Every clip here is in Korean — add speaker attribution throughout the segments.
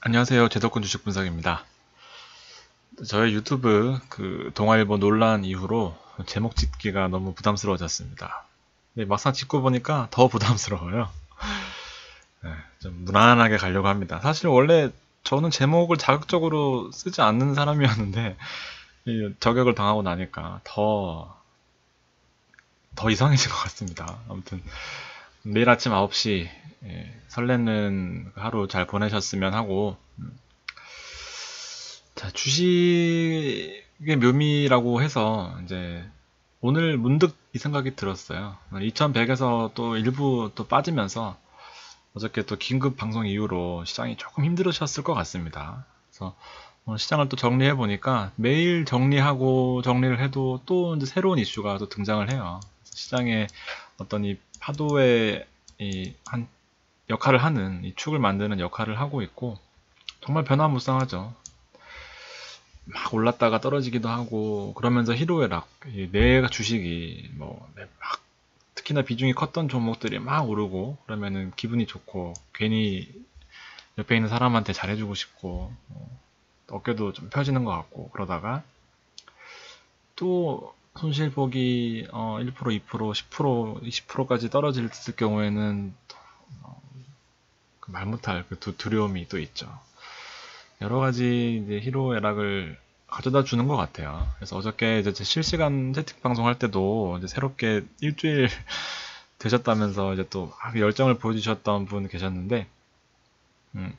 Speaker 1: 안녕하세요. 제도권 주식 분석입니다. 저의 유튜브 동아일보 논란 이후로 제목 짓기가 너무 부담스러워졌습니다. 근데 막상 짓고 보니까 더 부담스러워요. 네, 좀 무난하게 가려고 합니다. 사실 원래 저는 제목을 자극적으로 쓰지 않는 사람이었는데 이 저격을 당하고 나니까 더 이상해진 것 같습니다. 아무튼 내일 아침 9시 설레는 하루 잘 보내셨으면 하고, 자, 주식의 묘미라고 해서 이제 오늘 문득 이 생각이 들었어요. 2100에서 또 일부 또 빠지면서 어저께 또 긴급 방송 이후로 시장이 조금 힘들으셨을 것 같습니다. 그래서 시장을 또 정리해 보니까 매일 정리하고 정리를 해도 또 이제 새로운 이슈가 또 등장을 해요. 시장의 어떤 이 파도의 한 역할을 하는 이 축을 만드는 역할을 하고 있고 정말 변화무쌍하죠. 막 올랐다가 떨어지기도 하고 그러면서 희로애락 내 주식이 막 특히나 비중이 컸던 종목들이 막 오르고 그러면은 기분이 좋고 괜히 옆에 있는 사람한테 잘해주고 싶고 어깨도 좀 펴지는 것 같고 그러다가 또 손실폭이 1%, 2%, 10%, 20%까지 떨어질 경우에는 말 못할 그 두려움이 또 있죠. 여러 가지 이제 희로애락을 가져다 주는 것 같아요. 그래서 어저께 이제 제 실시간 채팅 방송할 때도 이제 새롭게 일주일 되셨다면서 이제 또 열정을 보여주셨던 분 계셨는데, 음,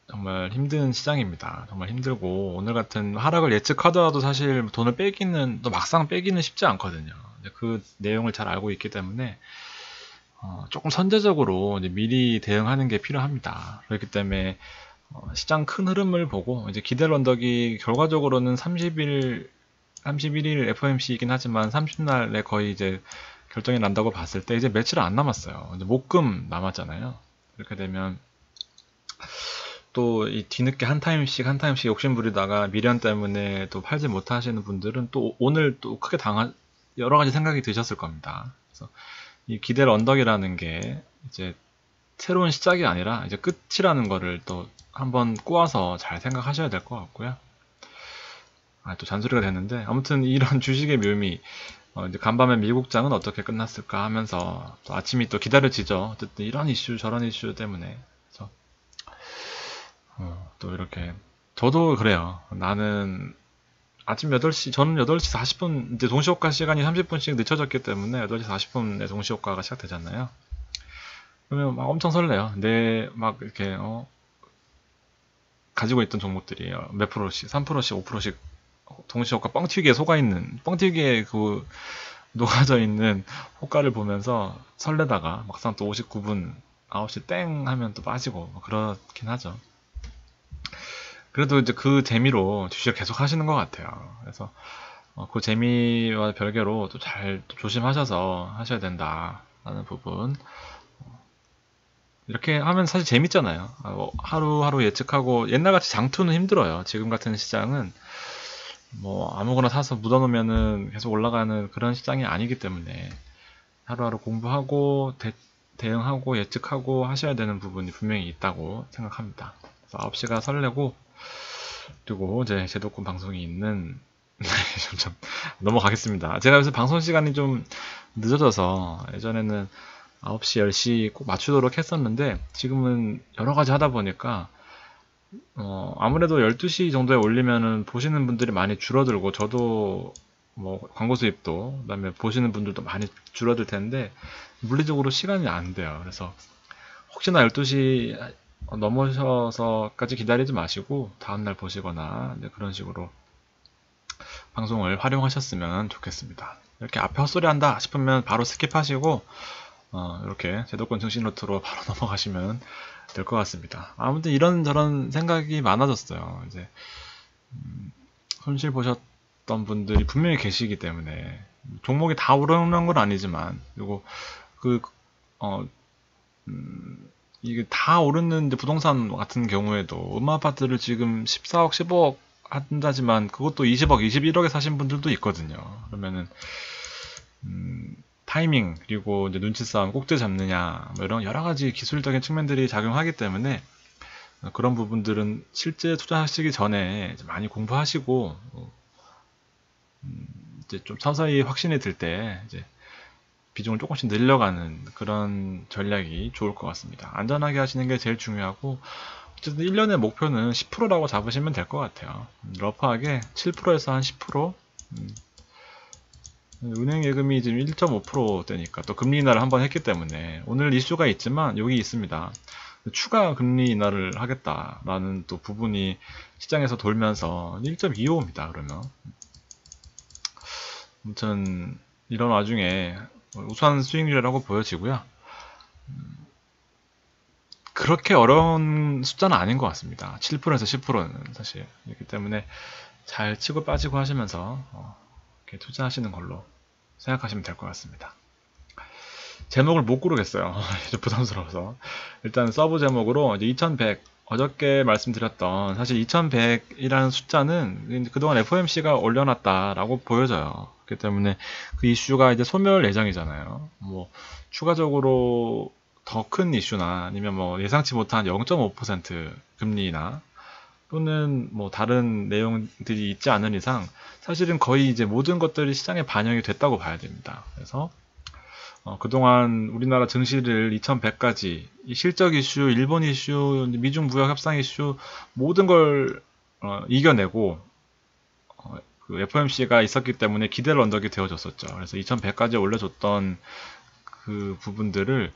Speaker 1: 정말 힘든 시장입니다. 정말 힘들고 오늘 같은 하락을 예측하더라도 사실 돈을 빼기는 또 막상 빼기는 쉽지 않거든요. 그 내용을 잘 알고 있기 때문에 조금 선제적으로 이제 미리 대응하는 게 필요합니다. 그렇기 때문에 시장 큰 흐름을 보고 이제 기대 언덕이 결과적으로는 31일 FOMC이긴 하지만 30날에 거의 이제 결정이 난다고 봤을 때 이제 며칠 안 남았어요. 이제 목금 남았잖아요. 그렇게 되면 또 이 뒤늦게 한 타임씩 욕심 부리다가 미련 때문에 또 팔지 못하시는 분들은 또 오늘 또 크게 여러 가지 생각이 드셨을 겁니다. 그래서 이 기대 언덕이라는 게 이제 새로운 시작이 아니라 이제 끝이라는 거를 또 한번 꼬아서 잘 생각하셔야 될 것 같고요. 또 잔소리가 됐는데 아무튼 이런 주식의 묘미 이제 간밤에 미국장은 어떻게 끝났을까 하면서 또 아침이 또 기다려지죠. 어쨌든 이런 이슈 저런 이슈 때문에 그래서 또 이렇게 저도 그래요. 나는 아침 8시 저는 8시 40분 이제 동시효과 시간이 30분씩 늦춰졌기 때문에 8시 40분에 동시효과가 시작되잖아요. 그러면 막 엄청 설레요. 막 이렇게 가지고 있던 종목들이 몇 프로씩, 3%씩, 5%씩 동시효과 뻥튀기에 속아있는, 뻥튀기에 녹아져 있는 호가를 보면서 설레다가 막상 또 59분, 9시 땡 하면 또 빠지고 그렇긴 하죠. 그래도 이제 그 재미로 주식을 계속 하시는 것 같아요. 그래서 그 재미와 별개로 또 잘 조심하셔서 하셔야 된다라는 부분. 이렇게 하면 사실 재밌잖아요. 하루하루 예측하고 옛날같이 장투는 힘들어요. 지금 같은 시장은 뭐 아무거나 사서 묻어놓으면은 계속 올라가는 그런 시장이 아니기 때문에 하루하루 공부하고 대응하고 예측하고 하셔야 되는 부분이 분명히 있다고 생각합니다. 그래서 9시가 설레고 그리고 이제 제도권 방송이 있는 점점 넘어가겠습니다. 제가 요새 방송 시간이 좀 늦어져서 예전에는 9시, 10시 꼭 맞추도록 했었는데 지금은 여러 가지 하다 보니까 아무래도 12시 정도에 올리면은 보시는 분들이 많이 줄어들고 저도 뭐 광고 수입도 그다음에 보시는 분들도 많이 줄어들 텐데 물리적으로 시간이 안 돼요. 그래서 혹시나 12시 넘어서서까지 기다리지 마시고 다음날 보시거나 그런 식으로 방송을 활용하셨으면 좋겠습니다. 이렇게 앞에 헛소리 한다 싶으면 바로 스킵하시고 이렇게 제도권 증시 노트로 바로 넘어가시면 될 것 같습니다. 아무튼 이런저런 생각이 많아졌어요. 이제 손실 보셨던 분들이 분명히 계시기 때문에 종목이 다 오르는 건 아니지만 그리고 그 어, 이게 다 오르는 부동산 같은 경우에도 음아파트를 지금 14억, 15억 한다지만 그것도 20억, 21억에 사신 분들도 있거든요. 그러면은 타이밍 그리고 이제 눈치 싸움 꼭지 잡느냐 뭐 이런 여러 가지 기술적인 측면들이 작용하기 때문에 그런 부분들은 실제 투자하시기 전에 많이 공부하시고 이제 좀 서서히 확신이 들 때 이제 비중을 조금씩 늘려가는 그런 전략이 좋을 것 같습니다. 안전하게 하시는 게 제일 중요하고 어쨌든 1년의 목표는 10%라고 잡으시면 될 것 같아요. 러프하게 7%에서 한 10%. 은행 예금이 지금 1.5%대니까 또 금리 인하를 한번 했기 때문에 오늘 이슈가 있지만 여기 있습니다. 추가 금리 인하를 하겠다라는 또 부분이 시장에서 돌면서 1.25입니다. 그러면 아무튼 이런 와중에 우수한 수익률이라고 보여지고요. 그렇게 어려운 숫자는 아닌 것 같습니다. 7%에서 10%는 사실 그렇기 때문에 잘 치고 빠지고 하시면서 이렇게 투자하시는 걸로 생각하시면 될 것 같습니다. 제목을 못 고르겠어요. 부담스러워서 일단 서브 제목으로 이제 2100 어저께 말씀드렸던 사실 2100이라는 숫자는 그동안 FOMC가 올려놨다라고 보여져요. 그렇기 때문에 그 이슈가 이제 소멸 예정이잖아요. 뭐 추가적으로 더 큰 이슈나 아니면 뭐 예상치 못한 0.5% 금리나 또는 뭐 다른 내용들이 있지 않은 이상 사실은 거의 이제 모든 것들이 시장에 반영이 됐다고 봐야 됩니다. 그래서 그동안 우리나라 증시를 2100까지 실적 이슈, 일본 이슈, 미중 무역 협상 이슈 모든 걸 이겨내고 그 FOMC가 있었기 때문에 기대를 언덕이 되어줬었죠. 그래서 2100까지 올려줬던 그 부분들을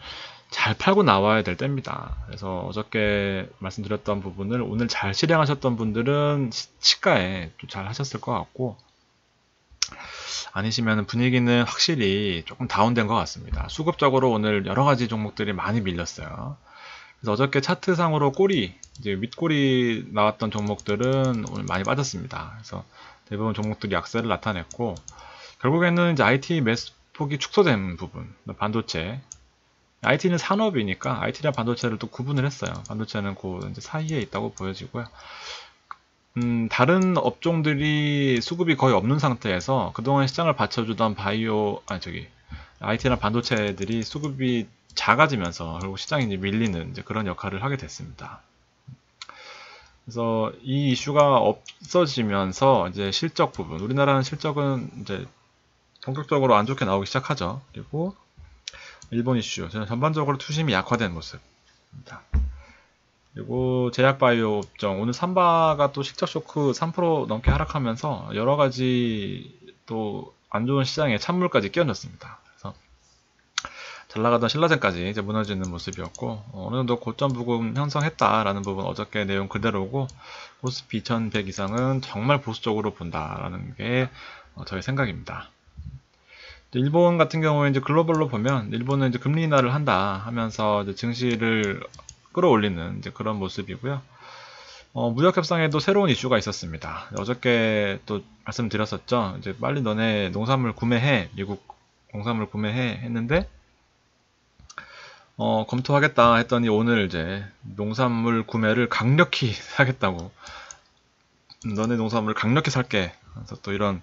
Speaker 1: 잘 팔고 나와야 될 때입니다. 그래서 어저께 말씀드렸던 부분을 오늘 잘 실행하셨던 분들은 시가에 좀 잘 하셨을 것 같고 아니시면 분위기는 확실히 조금 다운된 것 같습니다. 수급적으로 오늘 여러 가지 종목들이 많이 밀렸어요. 그래서 어저께 차트상으로 꼬리, 이제 윗꼬리 나왔던 종목들은 오늘 많이 빠졌습니다. 그래서 대부분 종목들이 약세를 나타냈고 결국에는 이제 IT 매수폭이 축소된 부분, 반도체. IT는 산업이니까 IT랑 반도체를 또 구분을 했어요. 반도체는 그 이제 사이에 있다고 보여지고요. 다른 업종들이 수급이 거의 없는 상태에서 그동안 시장을 받쳐주던 IT나 반도체들이 수급이 작아지면서 결국 시장이 이제 밀리는 이제 그런 역할을 하게 됐습니다. 그래서 이 이슈가 없어지면서 이제 실적 부분, 우리나라는 실적은 이제 본격적으로 안 좋게 나오기 시작하죠. 그리고 일본 이슈, 전반적으로 투심이 약화된 모습입니다. 그리고 제약바이오 업종, 오늘 삼바가 또 실적 쇼크 3% 넘게 하락하면서 여러 가지 또 안 좋은 시장에 찬물까지 끼얹었습니다. 그래서 잘 나가던 신라젠까지 이제 무너지는 모습이었고 어느 정도 고점 부근 형성했다라는 부분 어저께 내용 그대로고 코스피 2100 이상은 정말 보수적으로 본다라는 게 저의 생각입니다. 일본 같은 경우에 이제 글로벌로 보면 일본은 이제 금리 인하를 한다 하면서 이제 증시를 끌어올리는 이제 그런 모습이고요. 무역 협상에도 새로운 이슈가 있었습니다. 어저께 또 말씀드렸었죠. 이제 빨리 너네 농산물 구매해, 미국 농산물 구매해 했는데 검토하겠다 했더니 오늘 이제 농산물 구매를 강력히 하겠다고 너네 농산물 강력히 살게. 그래서 또 이런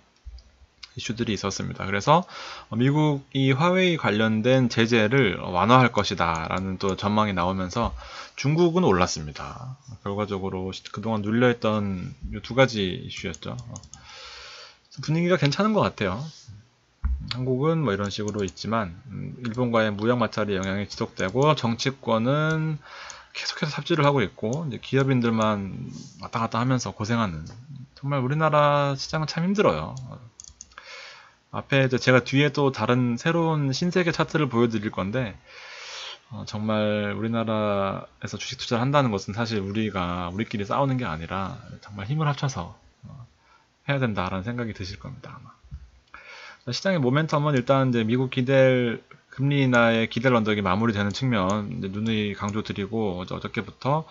Speaker 1: 이슈들이 있었습니다. 그래서 미국이 화웨이 관련된 제재를 완화할 것이다 라는 또 전망이 나오면서 중국은 올랐습니다. 결과적으로 그동안 눌려있던 이 두 가지 이슈였죠. 분위기가 괜찮은 것 같아요. 한국은 뭐 이런 식으로 있지만 일본과의 무역 마찰의 영향이 지속되고 정치권은 계속해서 삽질을 하고 있고 이제 기업인들만 왔다 갔다 하면서 고생하는 정말 우리나라 시장은 참 힘들어요. 앞에 제가 뒤에 또 다른 새로운 신세계 차트를 보여드릴 건데 정말 우리나라에서 주식 투자를 한다는 것은 사실 우리끼리 싸우는 게 아니라 정말 힘을 합쳐서 해야 된다라는 생각이 드실 겁니다. 아마. 시장의 모멘텀은 일단 이제 미국 금리 인하의 기대 언덕이 마무리되는 측면 이제 누누이 강조드리고 어저께부터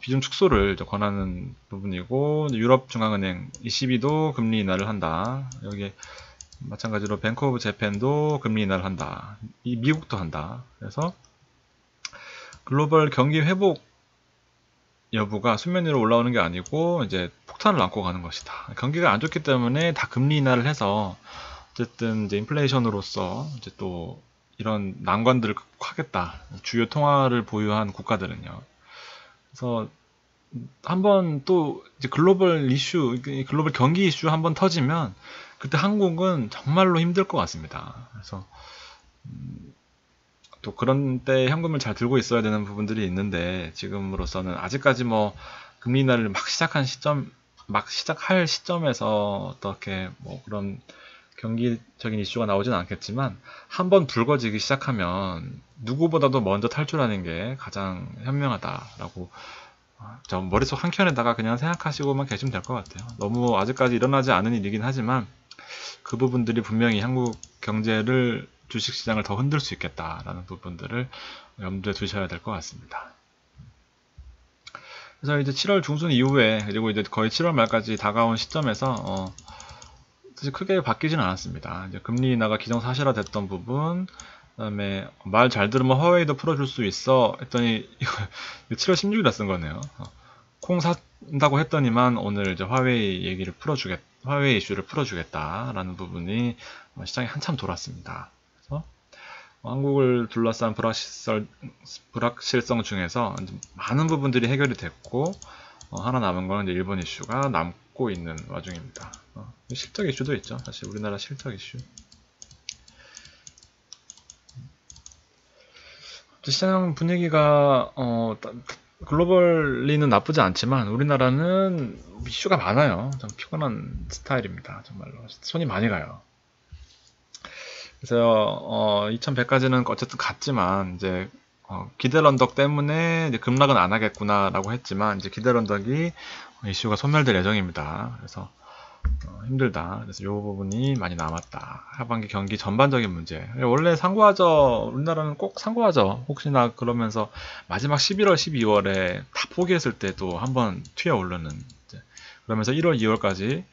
Speaker 1: 비중 축소를 권하는 부분이고 유럽 중앙은행 ECB도 금리 인하를 한다. 여기에 마찬가지로 뱅크 오브 재팬도 금리 인하를 한다. 미국도 한다. 그래서 글로벌 경기 회복 여부가 수면 위로 올라오는 게 아니고 이제 폭탄을 안고 가는 것이다. 경기가 안 좋기 때문에 다 금리 인하를 해서 어쨌든 이제 인플레이션으로서 이제 또 이런 난관들을 극복하겠다. 주요 통화를 보유한 국가들은요. 그래서 한번 또 이제 글로벌 이슈, 글로벌 경기 이슈 한번 터지면 그때 한국은 정말로 힘들 것 같습니다. 그래서 또 그런 때 현금을 잘 들고 있어야 되는 부분들이 있는데 지금으로서는 아직까지 뭐 금리 인하를 막 시작할 시점에서 어떻게 뭐 그런 경기적인 이슈가 나오진 않겠지만 한번 불거지기 시작하면 누구보다도 먼저 탈출하는 게 가장 현명하다라고 저 머릿속 한켠에다가 그냥 생각하시고만 계시면 될 것 같아요. 너무 아직까지 일어나지 않은 일이긴 하지만 그 부분들이 분명히 한국 경제를 주식시장을 더 흔들 수 있겠다라는 부분들을 염두에 두셔야 될 것 같습니다. 그래서 이제 7월 중순 이후에 그리고 이제 거의 7월 말까지 다가온 시점에서 사실 크게 바뀌지는 않았습니다. 이제 금리 인하가 기정사실화됐던 부분, 그다음에 말 잘 들으면 화웨이도 풀어줄 수 있어 했더니 이거 7월 16일에 쓴 거네요. 콩 산다고 했더니만 오늘 이제 화웨이 이슈를 풀어주겠다라는 부분이 시장에 한참 돌았습니다. 그래서 한국을 둘러싼 불확실성 중에서 많은 부분들이 해결이 됐고 하나 남은 건 이제 일본 이슈가 남고 있는 와중입니다. 실적 이슈도 있죠. 사실 우리나라 실적 이슈. 시장 분위기가 글로벌리는 나쁘지 않지만 우리나라는 이슈가 많아요. 좀 피곤한 스타일입니다. 정말로 손이 많이 가요. 그래서 2100까지는 어쨌든 갔지만 이제 기대 언덕 때문에 이제 급락은 안 하겠구나라고 했지만 이제 기대 언덕이 이슈가 소멸될 예정입니다. 그래서 힘들다. 그래서 이 부분이 많이 남았다. 하반기 경기 전반적인 문제. 원래 상고하죠. 우리나라는 꼭 상고하죠. 혹시나 그러면서 마지막 11월, 12월에 다 포기했을 때도 한번 튀어 오르는. 그러면서 1월, 2월까지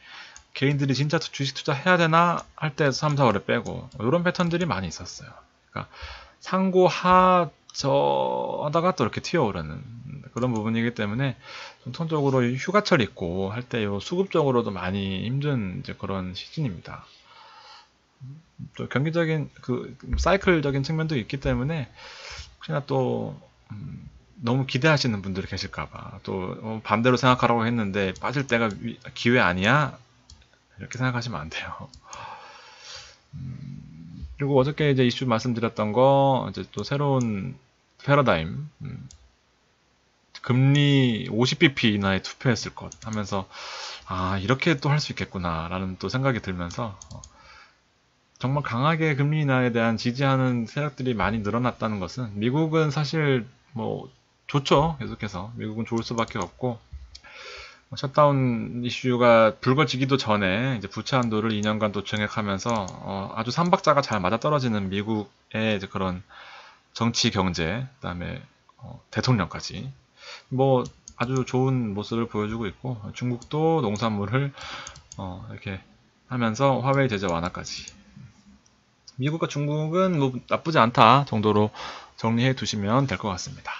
Speaker 1: 개인들이 진짜 주식 투자해야 되나 할 때 3, 4월에 빼고 이런 패턴들이 많이 있었어요. 그러니까 상고하저 하다가 또 이렇게 튀어오르는 그런 부분이기 때문에 전통적으로 휴가철 있고 할 때 수급적으로도 많이 힘든 이제 그런 시즌입니다. 또 경기적인 그 사이클적인 측면도 있기 때문에 혹시나 또 너무 기대하시는 분들이 계실까봐 또 반대로 생각하라고 했는데 빠질 때가 기회 아니야? 이렇게 생각하시면 안 돼요. 그리고 어저께 이제 이슈 말씀드렸던 거 이제 또 새로운 패러다임 금리 50bp 인하에 투표했을 것 하면서 이렇게 또 할 수 있겠구나 라는 또 생각이 들면서 정말 강하게 금리 인하에 대한 지지하는 세력들이 많이 늘어났다는 것은 미국은 사실 뭐 좋죠. 계속해서 미국은 좋을 수밖에 없고 셧다운 이슈가 불거지기도 전에 이제 부채 한도를 2년간 또 증액하면서 아주 삼박자가 잘 맞아떨어지는 미국의 이제 그런 정치, 경제, 그다음에 대통령까지 뭐 아주 좋은 모습을 보여주고 있고 중국도 농산물을 이렇게 하면서 화웨이 제재 완화까지 미국과 중국은 뭐 나쁘지 않다 정도로 정리해 두시면 될 것 같습니다.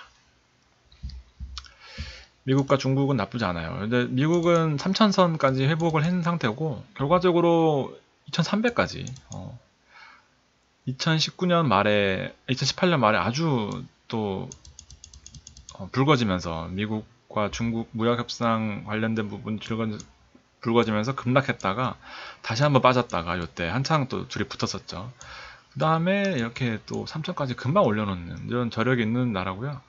Speaker 1: 미국과 중국은 나쁘지 않아요. 근데 미국은 3000선까지 회복을 한 상태고 결과적으로 2300까지 2019년 말에 2018년 말에 아주 또 불거지면서 미국과 중국 무역협상 관련된 부분 불거지면서 급락했다가 다시 한번 빠졌다가 이때 한창 또 둘이 붙었었죠. 그 다음에 이렇게 또 3000까지 금방 올려놓는 이런 저력이 있는 나라고요.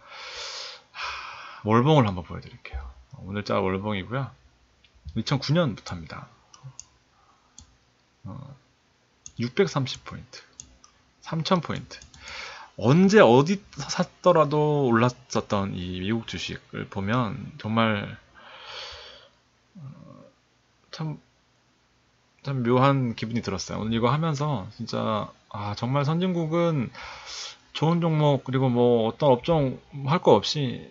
Speaker 1: 월봉을 한번 보여드릴게요. 오늘자 월봉이고요. 2009년부터입니다. 630포인트, 3000포인트. 언제 어디 샀더라도 올랐었던 이 미국 주식을 보면 정말 참 묘한 기분이 들었어요. 오늘 이거 하면서 진짜 정말 선진국은 좋은 종목 그리고 뭐 어떤 업종 할 거 없이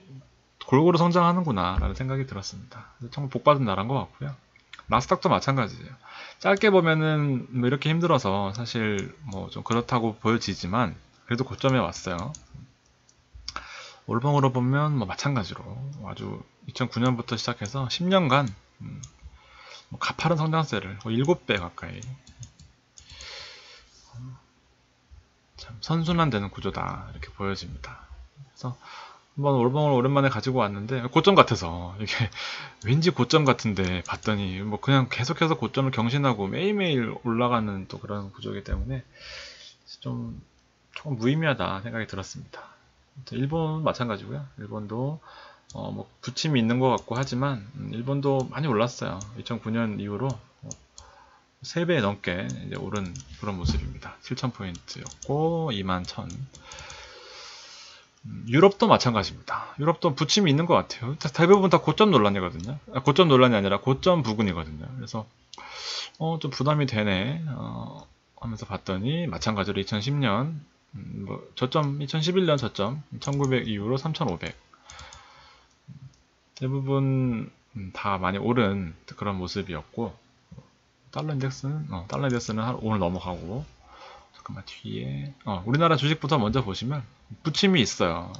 Speaker 1: 골고루 성장하는구나 라는 생각이 들었습니다. 정말 복받은 나라인 것 같고요. 나스닥도 마찬가지예요. 짧게 보면은 뭐 이렇게 힘들어서 사실 뭐 좀 그렇다고 보여지지만 그래도 고점에 왔어요. 월봉으로 보면 뭐 마찬가지로 아주 2009년부터 시작해서 10년간 뭐 가파른 성장세를 7배 가까이 참 선순환되는 구조다 이렇게 보여집니다. 그래서 한번 올봉을 오랜만에 가지고 왔는데 고점 같아서 이게 왠지 고점 같은데 봤더니 뭐 그냥 계속해서 고점을 경신하고 매일매일 올라가는 또 그런 구조이기 때문에 좀 조금 무의미하다 생각이 들었습니다. 일본 마찬가지고요. 일본도 뭐 부침이 있는 것 같고 하지만 일본도 많이 올랐어요. 2009년 이후로 3배 넘게 이제 오른 그런 모습입니다. 7,000포인트였고 21,000. 유럽도 마찬가지입니다. 유럽도 부침이 있는 것 같아요. 대부분 다 고점 논란이거든요. 고점 논란이 아니라 고점 부근이거든요. 그래서 좀 부담이 되네 하면서 봤더니 마찬가지로 2010년 뭐 저점 2011년 저점 1900 이후로 3500 대부분 다 많이 오른 그런 모습이었고 달러 인덱스는 오늘 넘어가고 잠깐만 뒤에 우리나라 주식부터 먼저 보시면 부침이 있어요.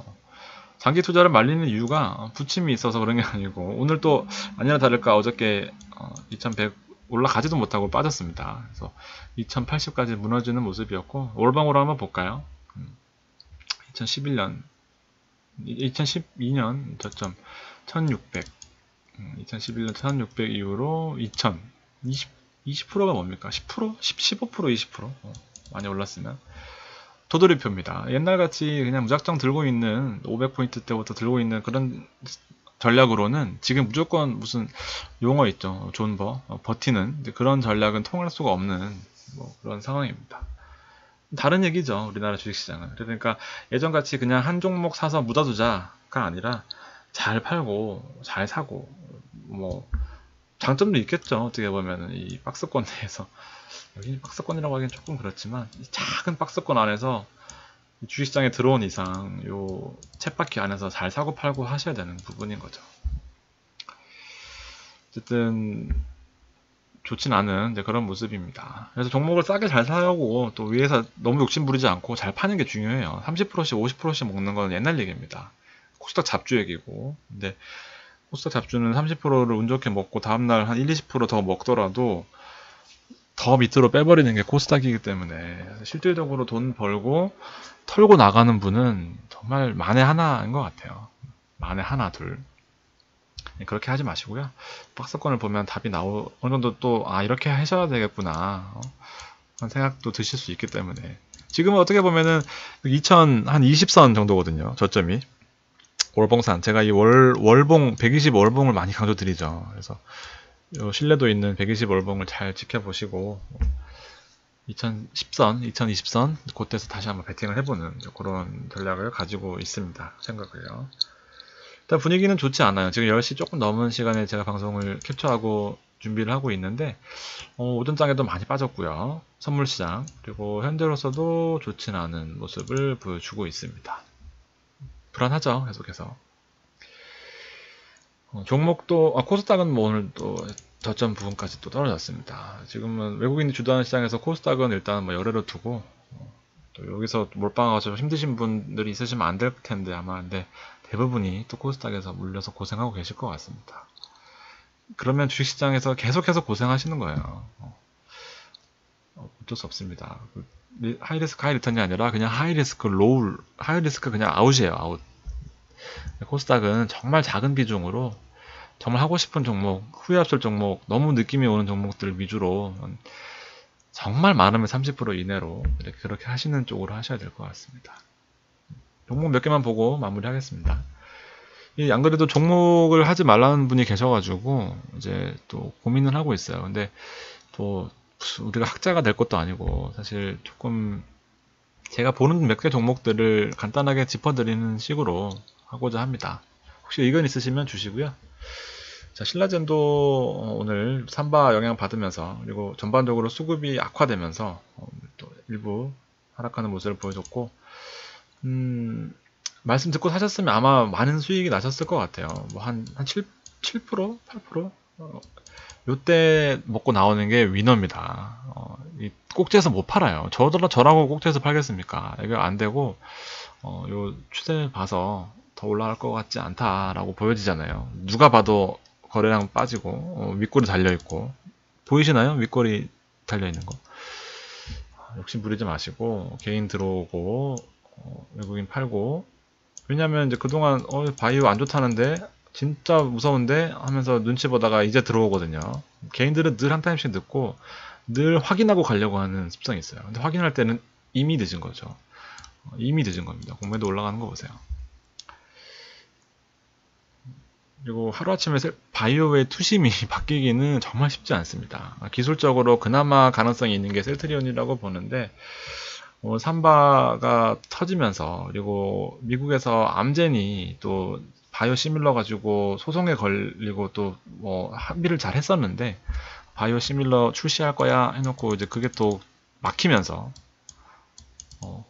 Speaker 1: 장기 투자를 말리는 이유가 부침이 있어서 그런 게 아니고 오늘 또 아니나 다를까 어저께 2100 올라가지도 못하고 빠졌습니다. 그래서 2080까지 무너지는 모습이었고 올방으로 한번 볼까요? 2012년 저점 1600 2011년 1600 이후로 2000 20%가 뭡니까? 10%? 15%? 20%? 많이 올랐으면 도돌이표입니다. 옛날같이 그냥 무작정 들고 있는 500포인트 때부터 들고 있는 그런 전략으로는 지금 무조건 무슨 용어 있죠. 존버, 버티는 그런 전략은 통할 수가 없는 뭐 그런 상황입니다. 다른 얘기죠. 우리나라 주식시장은. 그러니까 예전같이 그냥 한 종목 사서 묻어두자가 아니라 잘 팔고 잘 사고 뭐 장점도 있겠죠. 어떻게 보면 이 박스권 내에서 여기 박스권이라고 하기엔 조금 그렇지만 이 작은 박스권 안에서 주식시장에 들어온 이상 요 쳇바퀴 안에서 잘 사고 팔고 하셔야 되는 부분인 거죠. 어쨌든 좋진 않은 그런 모습입니다. 그래서 종목을 싸게 잘 사고 또 위에서 너무 욕심 부리지 않고 잘 파는 게 중요해요. 30%씩 50%씩 먹는 건 옛날 얘기입니다. 코스닥 잡주 얘기고 근데 코스닥 잡주는 30%를 운 좋게 먹고 다음날 한 1-20%더 먹더라도 더 밑으로 빼버리는 게 코스닥이기 때문에 실질적으로 돈 벌고 털고 나가는 분은 정말 만에 하나인 것 같아요. 만에 하나 둘 그렇게 하지 마시고요. 박스권을 보면 답이 어느 정도 또 이렇게 하셔야 되겠구나 그런 생각도 드실 수 있기 때문에 지금은 어떻게 보면은 2020선 정도거든요. 저점이 월봉산 제가 이 월봉 120 월봉을 많이 강조드리죠. 그래서 요 신뢰도 있는 120 월봉을 잘 지켜보시고 2010선, 2020선 그때서 다시 한번 베팅을 해보는 그런 전략을 가지고 있습니다. 생각을요. 일단 분위기는 좋지 않아요. 지금 10시 조금 넘은 시간에 제가 방송을 캡처하고 준비를 하고 있는데 오전장에도 많이 빠졌고요. 선물시장 그리고 현재로서도 좋지는 않은 모습을 보여주고 있습니다. 불안하죠. 계속해서. 종목도 코스닥은 뭐 오늘 또 저점 부분까지 또 떨어졌습니다. 지금은 외국인이 주도하는 시장에서 코스닥은 일단 뭐 열애로 두고 또 여기서 몰빵하셔서 힘드신 분들이 있으시면 안 될 텐데 아마 근데 대부분이 또 코스닥에서 물려서 고생하고 계실 것 같습니다. 그러면 주식시장에서 계속해서 고생하시는 거예요. 어쩔 수 없습니다. 하이리스크 하이리턴이 아니라 그냥 하이리스크 로우 하이리스크 그냥 아웃이에요. 아웃. 코스닥은 정말 작은 비중으로 정말 하고 싶은 종목, 후회 없을 종목, 너무 느낌이 오는 종목들 위주로 정말 많으면 30% 이내로 그렇게 하시는 쪽으로 하셔야 될 것 같습니다. 종목 몇 개만 보고 마무리하겠습니다. 안 그래도 종목을 하지 말라는 분이 계셔가지고 이제 또 고민을 하고 있어요. 근데 또 우리가 학자가 될 것도 아니고 사실 조금 제가 보는 몇 개 종목들을 간단하게 짚어드리는 식으로 하고자 합니다. 혹시 의견 있으시면 주시고요. 자, 신라젠도 오늘 삼바 영향 받으면서 그리고 전반적으로 수급이 악화되면서 또 일부 하락하는 모습을 보여줬고 말씀 듣고 사셨으면 아마 많은 수익이 나셨을 것 같아요. 뭐 한 7%? 8%? 요때 먹고 나오는 게 위너입니다. 이 꼭지에서 못 팔아요. 저라고 꼭지에서 팔겠습니까? 이거 안 되고, 요 추세 봐서 더 올라갈 것 같지 않다라고 보여지잖아요. 누가 봐도 거래량 빠지고, 윗골이 달려있고, 보이시나요? 윗골이 달려있는 거. 욕심 부리지 마시고, 개인 들어오고, 외국인 팔고, 왜냐면 이제 그동안 바이오 안 좋다는데 진짜 무서운데 하면서 눈치 보다가 이제 들어오거든요. 개인들은 늘 한 타임씩 늦고 늘 확인하고 가려고 하는 습성이 있어요. 근데 확인할 때는 이미 늦은 거죠. 이미 늦은 겁니다. 공매도 올라가는 거 보세요. 그리고 하루아침에 바이오의 투심이 바뀌기는 정말 쉽지 않습니다. 기술적으로 그나마 가능성이 있는 게 셀트리온이라고 보는데 삼바가 터지면서, 그리고 미국에서 암젠이 또 바이오 시밀러 가지고 소송에 걸리고 또 뭐 합의를 잘 했었는데 바이오 시밀러 출시할 거야 해놓고 이제 그게 또 막히면서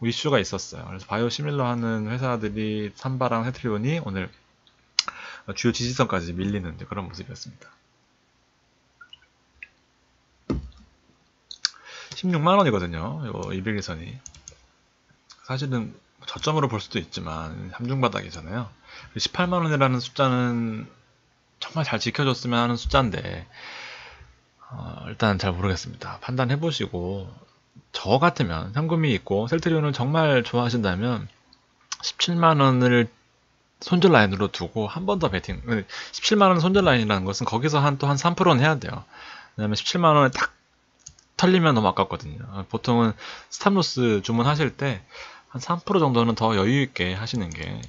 Speaker 1: 이슈가 있었어요. 그래서 바이오 시밀러 하는 회사들이 삼바랑 셀트리온이 오늘 주요 지지선까지 밀리는 그런 모습이었습니다. 16만원이거든요. 요 200일선이. 사실은 저점으로 볼 수도 있지만 삼중바닥이잖아요. 18만원이라는 숫자는 정말 잘 지켜줬으면 하는 숫자인데 일단 잘 모르겠습니다. 판단해보시고, 저 같으면 현금이 있고 셀트리온을 정말 좋아하신다면 17만원을 손절 라인으로 두고 한 번 더 베팅. 17만원 손절 라인이라는 것은 거기서 또 한 3%는 해야 돼요. 왜냐면 17만원에 딱 털리면 너무 아깝거든요. 보통은 스탑로스 주문하실 때 한 3% 정도는 더 여유있게 하시는 게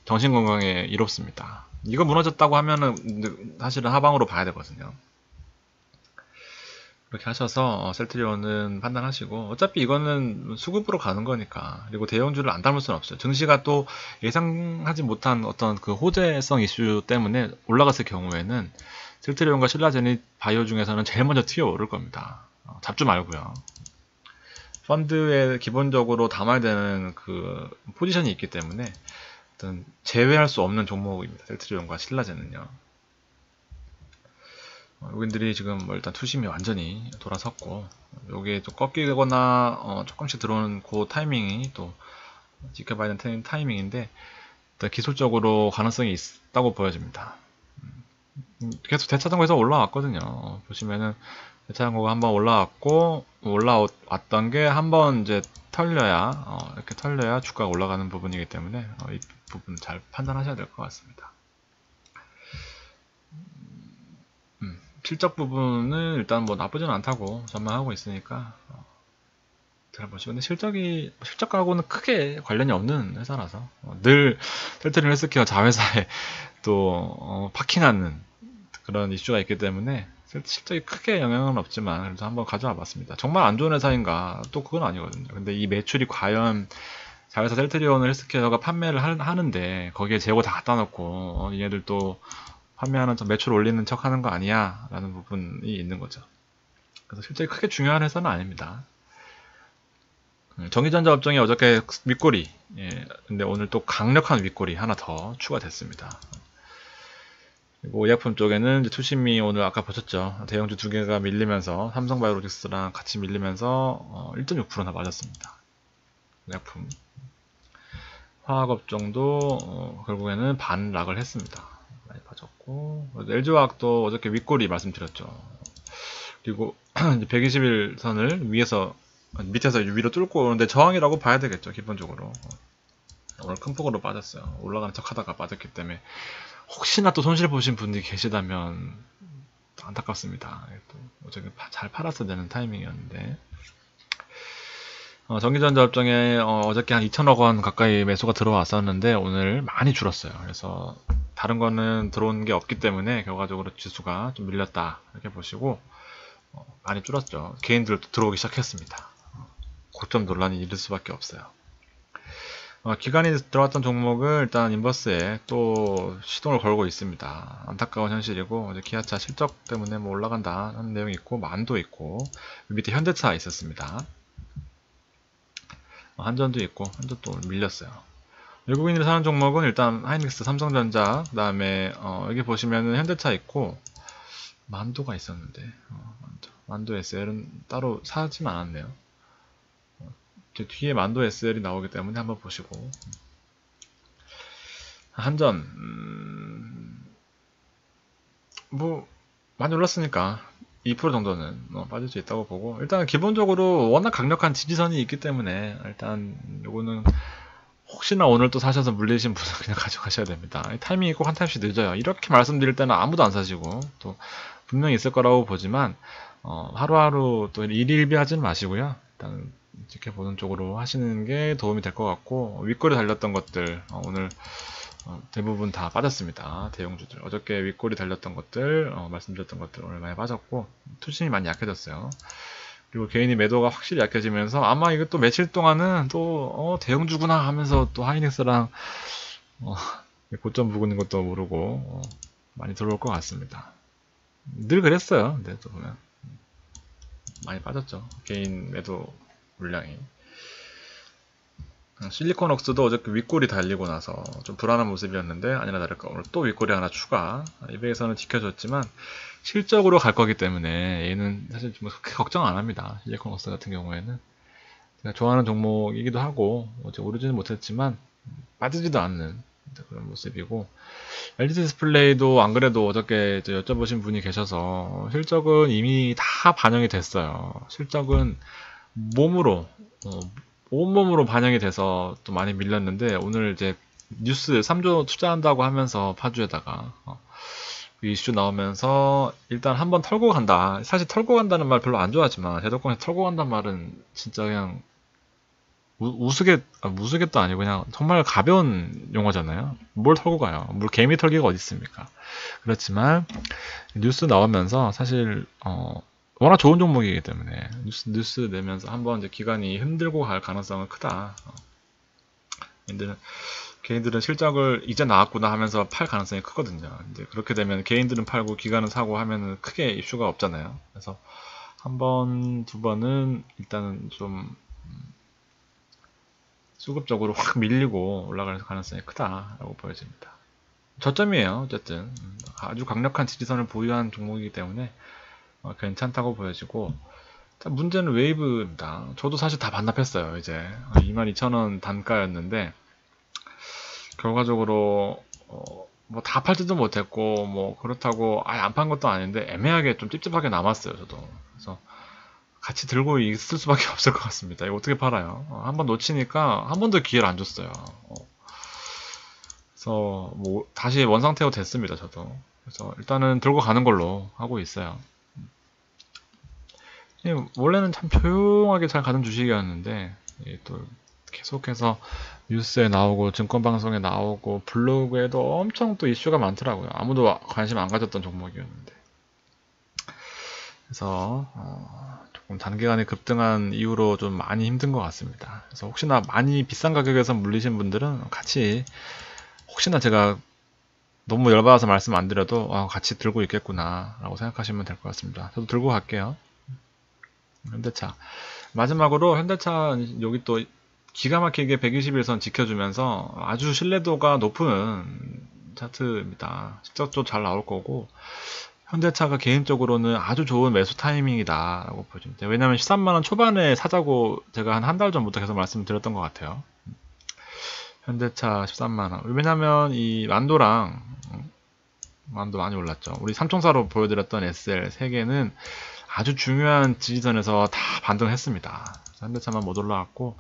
Speaker 1: 정신건강에 이롭습니다. 이거 무너졌다고 하면은 사실은 하방으로 봐야 되거든요. 그렇게 하셔서 셀트리온은 판단하시고, 어차피 이거는 수급으로 가는 거니까, 그리고 대형주를 안 닮을 수는 없어요. 증시가 또 예상하지 못한 어떤 그 호재성 이슈 때문에 올라갔을 경우에는 셀트리온과 신라젠이 바이오 중에서는 제일 먼저 튀어오를 겁니다. 잡지 말고요. 펀드에 기본적으로 담아야 되는 그 포지션이 있기 때문에 어떤 제외할 수 없는 종목입니다. 셀트리온과 신라젠은요. 여기들이 지금 뭐 일단 투심이 완전히 돌아섰고, 요게 좀 꺾이거나 조금씩 들어오는 그 타이밍이 또 지켜봐야 되는 타이밍인데, 일단 기술적으로 가능성이 있다고 보여집니다. 계속 대차장고에서 올라왔거든요. 보시면은 대차장고가 한번 올라왔던 게 한번 이제 털려야 이렇게 털려야 주가가 올라가는 부분이기 때문에 이 부분 잘 판단하셔야 될 것 같습니다. 실적 부분은 일단 뭐 나쁘진 않다고 전망하고 있으니까 잘 보시고, 근데 실적하고는 크게 관련이 없는 회사라서 늘 셀트리온 헬스케어 자회사에 또 파킹하는 그런 이슈가 있기 때문에 실적이 크게 영향은 없지만 그래도 한번 가져와 봤습니다. 정말 안 좋은 회사인가? 또 그건 아니거든요. 근데 이 매출이 과연 자회사 셀트리온 헬스케어가 판매를 하는데 거기에 재고 다 갖다 놓고 얘네들 또 판매하는 매출 올리는 척 하는 거 아니야? 라는 부분이 있는 거죠. 그래서 실제 크게 중요한 회사는 아닙니다. 전기전자 업종이 어저께 윗꼬리, 근데 오늘 또 강력한 윗꼬리 하나 더 추가됐습니다. 그리고 의약품 쪽에는 이제 투심이 오늘 아까 보셨죠. 대형주 두 개가 밀리면서 삼성바이오로직스랑 같이 밀리면서 1.6%나 맞았습니다. 의약품. 화학업종도 결국에는 반락을 했습니다. 많이 빠졌고, LG화학도 어저께 윗꼬리 말씀드렸죠. 그리고 120일선을 밑에서 위로 뚫고 오는데 저항이라고 봐야 되겠죠. 기본적으로 오늘 큰 폭으로 빠졌어요. 올라가는 척 하다가 빠졌기 때문에 혹시나 또 손실 보신 분들이 계시다면 안타깝습니다. 또 어저께 잘 팔았어야 되는 타이밍이었는데, 전기전자 업종에 어저께 한 2천억 원 가까이 매수가 들어왔었는데 오늘 많이 줄었어요. 그래서 다른 거는 들어온 게 없기 때문에 결과적으로 지수가 좀 밀렸다 이렇게 보시고, 많이 줄었죠. 개인들도 들어오기 시작했습니다. 고점 논란이 일을 수밖에 없어요. 기관이 들어왔던 종목을 일단 인버스에 또 시동을 걸고 있습니다. 안타까운 현실이고, 이제 기아차 실적 때문에 뭐 올라간다 하는 내용이 있고, 만도 있고, 밑에 현대차 있었습니다. 한전도 있고, 한전도 밀렸어요. 외국인들이 사는 종목은 일단 하이닉스, 삼성전자, 그 다음에 여기 보시면은 현대차 있고, 만도가 있었는데, 만도 SL은 따로 사지만 않았네요. 뒤에 만도 SL이 나오기 때문에 한번 보시고, 한전 뭐 많이 올랐으니까 2% 정도는 빠질 수 있다고 보고, 일단 기본적으로 워낙 강력한 지지선이 있기 때문에 일단 요거는 혹시나 오늘 또 사셔서 물리신 분은 그냥 가져가셔야 됩니다. 타이밍이 꼭 한 타임씩 늦어요. 이렇게 말씀드릴 때는 아무도 안 사시고 또 분명히 있을 거라고 보지만 하루하루 또 일일비 하지는 마시고요. 일단 지켜보는 쪽으로 하시는 게 도움이 될 것 같고, 윗골이 달렸던 것들 오늘 대부분 다 빠졌습니다. 대형주들 어저께 윗골이 달렸던 것들 말씀드렸던 것들 오늘 많이 빠졌고, 투심이 많이 약해졌어요. 그리고 개인이 매도가 확실히 약해지면서 아마 이거 또 며칠 동안은 또 대형주구나 하면서 또 하이닉스랑 고점 부근인 것도 모르고 많이 들어올 것 같습니다. 늘 그랬어요. 근데 또 보면 많이 빠졌죠. 개인 매도 물량이. 실리콘웍스도 어저께 윗골이 달리고 나서 좀 불안한 모습이었는데 아니나 다를까 오늘 또 윗골이 하나 추가. 이베이에서는 지켜줬지만 실적으로 갈 거기 때문에 얘는 사실 좀 그렇게 걱정 안 합니다. 실리콘웍스 같은 경우에는 제가 좋아하는 종목이기도 하고 오르지는 못했지만 빠지지도 않는 그런 모습이고, LG 디스플레이도 안 그래도 어저께 여쭤보신 분이 계셔서 실적은 이미 다 반영이 됐어요. 실적은 몸으로 온몸으로 반영이 돼서 또 많이 밀렸는데, 오늘 이제 뉴스 3조 투자한다고 하면서 파주에다가 이슈 나오면서 일단 한번 털고 간다. 사실 털고 간다는 말 별로 안 좋아하지만 제도권에서 털고 간다는 말은 진짜 그냥 무수갯도 아니고 그냥 정말 가벼운 용어잖아요. 뭘 털고 가요? 물 개미 털기가 어디 있습니까? 그렇지만 뉴스 나오면서 사실 워낙 좋은 종목이기 때문에 뉴스 내면서 한번 이제 기관이 흔들고 갈 가능성은 크다. 개인들은 실적을 이제 나왔구나 하면서 팔 가능성이 크거든요. 이제 그렇게 되면 개인들은 팔고 기관은 사고 하면은 크게 이슈가 없잖아요. 그래서 한 번, 두 번은 일단은 좀 수급적으로 확 밀리고 올라갈 가능성이 크다라고 보여집니다. 저점이에요. 어쨌든 아주 강력한 지지선을 보유한 종목이기 때문에 괜찮다고 보여지고, 문제는 웨이브입니다. 저도 사실 다 반납했어요. 이제 22,000원 단가였는데 결과적으로 뭐 다 팔지도 못했고 뭐 그렇다고 아예 안 판 것도 아닌데 애매하게 좀 찝찝하게 남았어요. 저도. 그래서 같이 들고 있을 수밖에 없을 것 같습니다. 이거 어떻게 팔아요? 한번 놓치니까 한 번 더 기회를 안 줬어요. 그래서 뭐 다시 원상태로 됐습니다. 저도. 그래서 일단은 들고 가는 걸로 하고 있어요. 원래는 참 조용하게 잘 가는 주식이었는데 또 계속해서 뉴스에 나오고 증권방송에 나오고 블로그에도 엄청 또 이슈가 많더라고요. 아무도 관심 안 가졌던 종목이었는데. 그래서 조금 단기간에 급등한 이후로 좀 많이 힘든 것 같습니다. 그래서 혹시나 많이 비싼 가격에서 물리신 분들은 같이, 혹시나 제가 너무 열받아서 말씀 안 드려도 같이 들고 있겠구나 라고 생각하시면 될 것 같습니다. 저도 들고 갈게요. 현대차. 마지막으로 현대차 여기 또 기가 막히게 121선 지켜주면서 아주 신뢰도가 높은 차트입니다. 실적도 잘 나올 거고, 현대차가 개인적으로는 아주 좋은 매수 타이밍이다 라고 보여집니다. 왜냐면 13만원 초반에 사자고 제가 한 달 전부터 계속 말씀드렸던 것 같아요. 현대차 13만원. 왜냐면 이 만도랑 만도 많이 올랐죠. 우리 삼총사로 보여드렸던 SL 3개는 아주 중요한 지지선에서 다 반등했습니다. 현대차만 못 올라왔고,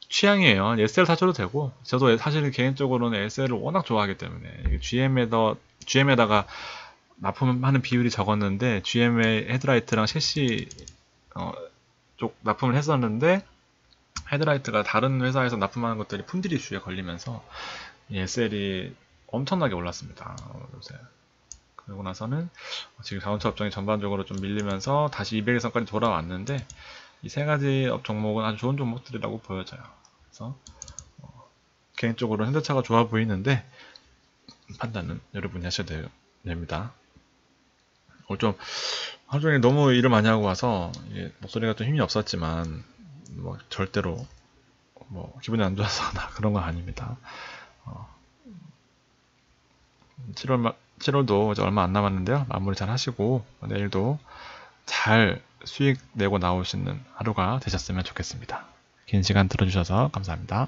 Speaker 1: 취향이에요. SL 사셔도 되고, 저도 사실은 개인적으로는 SL을 워낙 좋아하기 때문에 GM에다가 납품하는 비율이 적었는데 GM의 헤드라이트랑 셰시 쪽 납품을 했었는데, 헤드라이트가 다른 회사에서 납품하는 것들이 품질 이슈에 걸리면서 SL이 엄청나게 올랐습니다. 요새. 그러고 나서는 지금 자동차 업종이 전반적으로 좀 밀리면서 다시 200일선까지 돌아왔는데, 이 세 가지 종목은 아주 좋은 종목들이라고 보여져요. 그래서 개인적으로 현대차가 좋아 보이는데 판단은 여러분이 하셔야 됩니다. 오늘 좀 하루 종일 너무 일을 많이 하고 와서 목소리가 좀 힘이 없었지만 뭐 절대로 뭐 기분이 안 좋아서 그런 건 아닙니다. 7월도 이제 얼마 안 남았는데요. 마무리 잘 하시고 내일도 잘 수익 내고 나오시는 하루가 되셨으면 좋겠습니다. 긴 시간 들어주셔서 감사합니다.